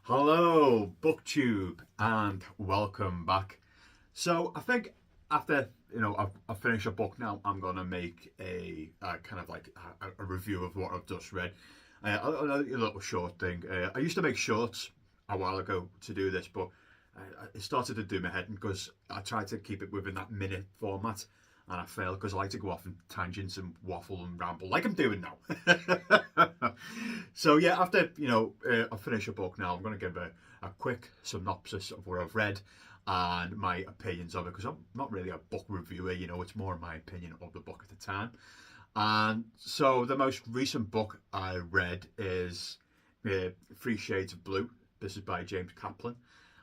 Hello, BookTube, and welcome back. So I think after I've finished a book now, I'm gonna make a kind of like a review of what I've just read. A little short thing. I used to make shorts a while ago to do this, but it started to do my head because I tried to keep it within that minute format, and I failed because I like to go off in tangents and waffle and ramble like I'm doing now. So yeah, after I finish a book now, I'm going to give a quick synopsis of what I've read and my opinions of it, because I'm not really a book reviewer. It's more my opinion of the book at the time. And so the most recent book I read is Three Shades of Blue. This is by James Kaplan.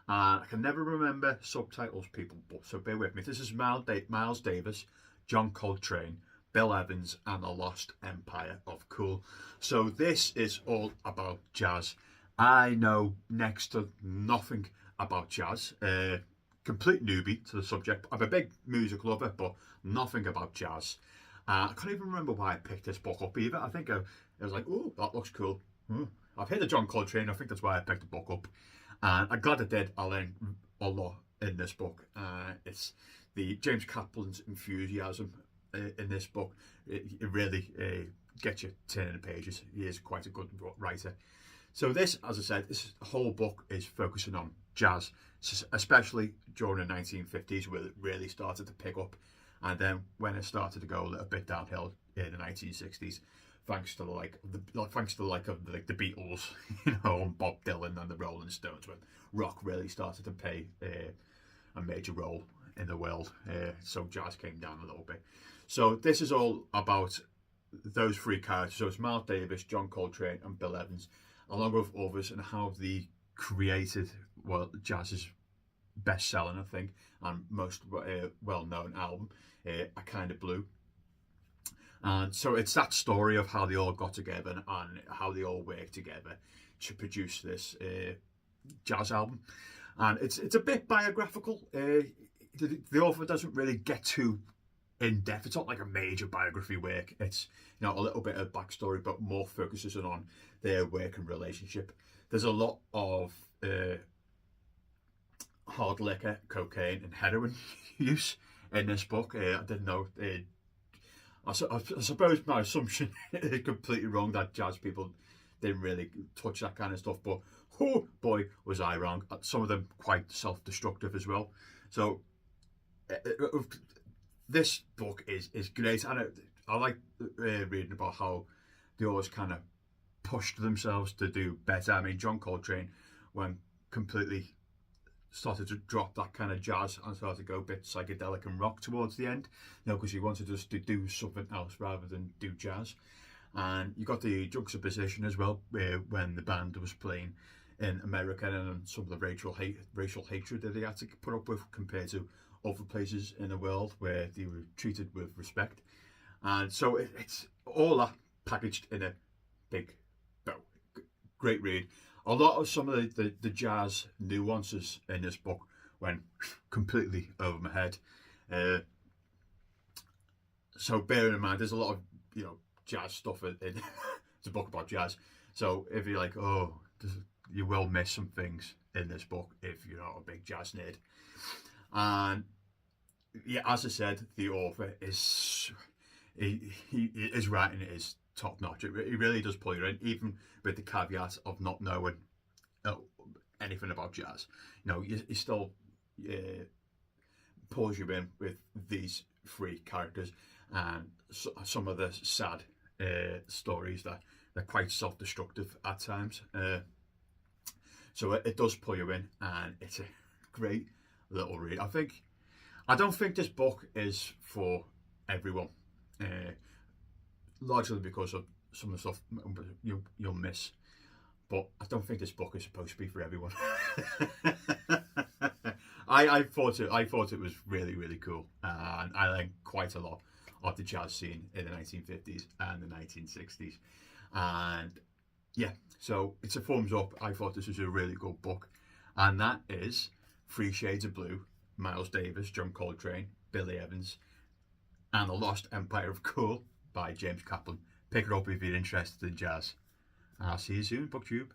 I can never remember subtitles, people, so bear with me. This is Miles Davis, John Coltrane, Bill Evans, and the Lost Empire of Cool. So this is all about jazz. I know next to nothing about jazz. Complete newbie to the subject. I'm a big music lover, but nothing about jazz. I can't even remember why I picked this book up either. I think I was like, oh, that looks cool. I've heard of John Coltrane. I think that's why I picked the book up. And I'm glad I did. I learned a lot in this book. It's the James Kaplan's enthusiasm in this book. It really gets you turning the pages. He is quite a good writer. So this, as I said, this whole book is focusing on jazz, especially during the 1950s, where it really started to pick up, and then when it started to go a little bit downhill in the 1960s. Thanks to the like of the Beatles, and Bob Dylan and the Rolling Stones, when rock really started to play a major role in the world. So jazz came down a little bit. So this is all about those three characters. So it's Miles Davis, John Coltrane, and Bill Evans, along with others, and how they created jazz's best-selling, I think, and most well-known album, "A Kind of Blue." And so it's that story of how they all got together and how they all worked together to produce this jazz album. And it's a bit biographical. The author doesn't really get too in depth. It's not like a major biography work. It's a little bit of backstory, but more focuses on their work and relationship. There's a lot of hard liquor, cocaine, and heroin use in this book. I didn't know. I suppose my assumption is completely wrong that jazz people didn't really touch that kind of stuff, but oh boy, was I wrong. Some of them quite self-destructive as well. So this book is great, and I like reading about how they always kind of pushed themselves to do better. I mean, John Coltrane, when completely started to drop that kind of jazz and started to go a bit psychedelic and rock towards the end, because he wanted us to do something else rather than do jazz. And you got the juxtaposition as well, when the band was playing in America, and some of the racial hatred that they had to put up with compared to other places in the world where they were treated with respect. And so it's all that packaged in a big bow. Great read. A lot of some of the jazz nuances in this book went completely over my head. So bearing in mind, there's a lot of jazz stuff in it's a book about jazz. So if you're like, oh, you will miss some things in this book if you're not a big jazz nerd. And yeah, as I said, the author is his writing is top notch. It really does pull you in, even with the caveat of not knowing anything about jazz. He still pulls you in with these three characters, and some of the sad stories that they're quite self-destructive at times. So it does pull you in, and it's a great little read. I don't think this book is for everyone. Largely because of some of the stuff you'll miss, but I don't think this book is supposed to be for everyone. I thought it was really, really cool, and I learned quite a lot of the jazz scene in the 1950s and the 1960s, and yeah, so it's a thumbs up. I thought this was a really good book, and that is Three Shades of Blue, Miles Davis, John Coltrane, Billy Evans, and the Lost Empire of Cool by James Kaplan. Pick it up if you're interested in jazz. And I'll see you soon, BookTube.